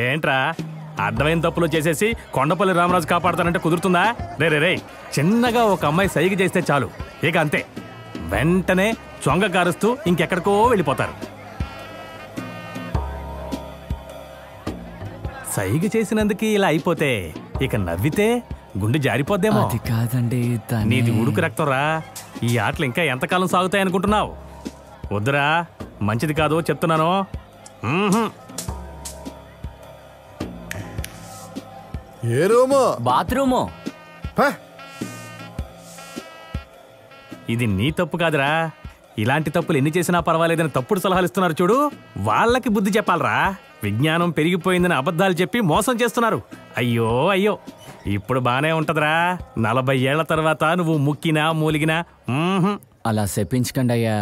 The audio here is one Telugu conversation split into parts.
ఏంట్రా అర్థమైన తప్పులు చేసేసి కొండపల్లి రామరాజు కాపాడతానంటే కుదురుతుందా? రే చిన్నగా ఒక అమ్మాయి సైగ చేస్తే చాలు, ఇక అంతే, వెంటనే చొంగ కారుస్తూ ఇంకెక్కడికో వెళ్ళిపోతారు. సైగ చేసినందుకు ఇలా అయిపోతే ఇక నవ్వితే గుండె జారిపోద్దేమో. అది కాదండి, నీది ఉడుకు రక్తం రా. ఈ ఆటలు ఇంకా ఎంతకాలం సాగుతాయనుకుంటున్నావు? వద్దురా, మంచిది కాదు చెప్తున్నాను. ఏ రూము? బాత్రూము. ఇది నీ తప్పు కాదురా. ఇలాంటి తప్పులు ఎన్ని చేసినా పర్వాలేదని తప్పుడు సలహాలు ఇస్తున్నారు చూడు, వాళ్ళకి బుద్ధి చెప్పాలరా. విజ్ఞానం పెరిగిపోయిందని అబద్ధాలు చెప్పి మోసం చేస్తున్నారు. అయ్యో అయ్యో, ఇప్పుడు బానే ఉంటదిరా. 40 ఏళ్ల తర్వాత నువ్వు ముక్కినా మూలిగినా అలా చెప్పించకండి అయ్యా.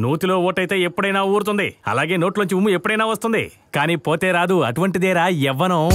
నూతిలో ఓటైతే ఎప్పుడైనా ఊరుతుంది, అలాగే నోట్లోంచి ఉమ్ము ఎప్పుడైనా వస్తుంది, కానీ పోతే రాదు. అటువంటిదేరా యవ్వనం.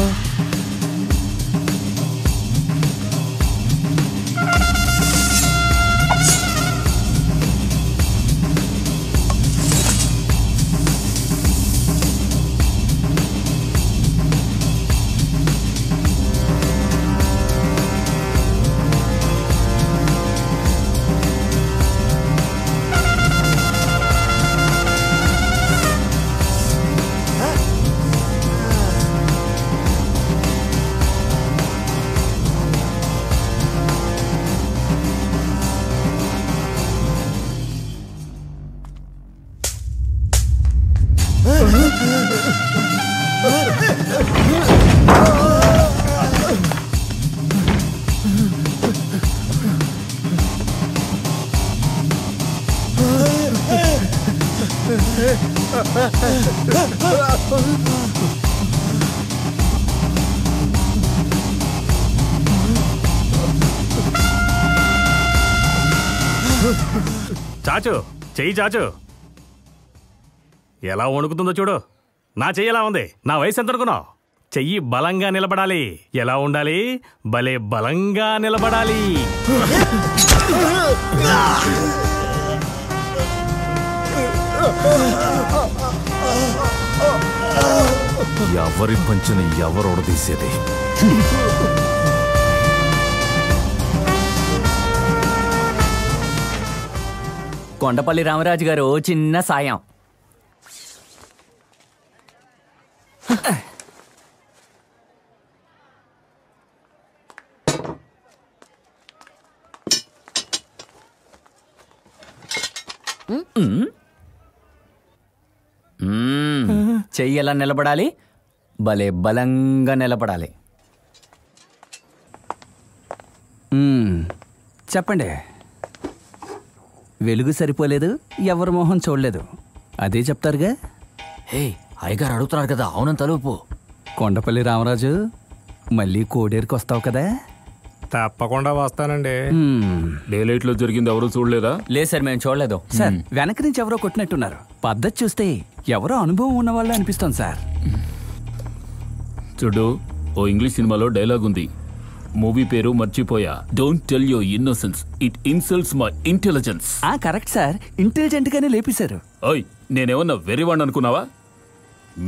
చాచు, చెయ్యి చాచు. ఎలా వణుకుతుందో చూడు. నా చెయ్యి ఎలా ఉంది? నా వయసు ఎంత అనుకున్నావు? చెయ్యి బలంగా నిలబడాలి. ఎలా ఉండాలి? భలే బలంగా నిలబడాలి. ఎవరి పంచుని ఎవరు ఒడదీసేది? కొండపల్లి రామరాజు గారు చిన్న సాయం. చెయ్యి ఎలా నిలబడాలి? భలే బలంగా నిలబడాలి. చెప్పండి. వెలుగు సరిపోలేదు, ఎవరి మొహం చూడలేదు, అదే చెప్తారుగా. హే, అయ్యగారు అడుగుతున్నారు కదా, అవును తలుపు. కొండపల్లి రామరాజు, మళ్ళీ కోడేరుకి వస్తావు కదా? తప్పకుండా వస్తానండి. డే లైట్ లో జరిగింది ఎవరు చూడలేదా? లేదు సార్, మేము చూడలేదు సార్. వెనక నుంచి ఎవరో కొట్టినట్టున్నారు. పద్ధతి చూస్తే ఎవరో అనుభవం ఉన్న వాళ్ళు అనిపిస్తుంది సార్. చూడు, ఓ ఇంగ్లీష్ సినిమాలో డైలాగ్ ఉంది, మూవీ పేరు మర్చిపోయా. Don't tell your innocence, it insults my intelligence. Correct sir, intelligent గానే లేపేశారు. ఓయ్, నేనేమన్నా వెర్రివాణ్ణి అనుకున్నావా?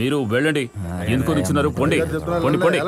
మీరు వెళ్ళండి. ఎందుకు నిచ్చినారు? పొండి పొండి పొండి.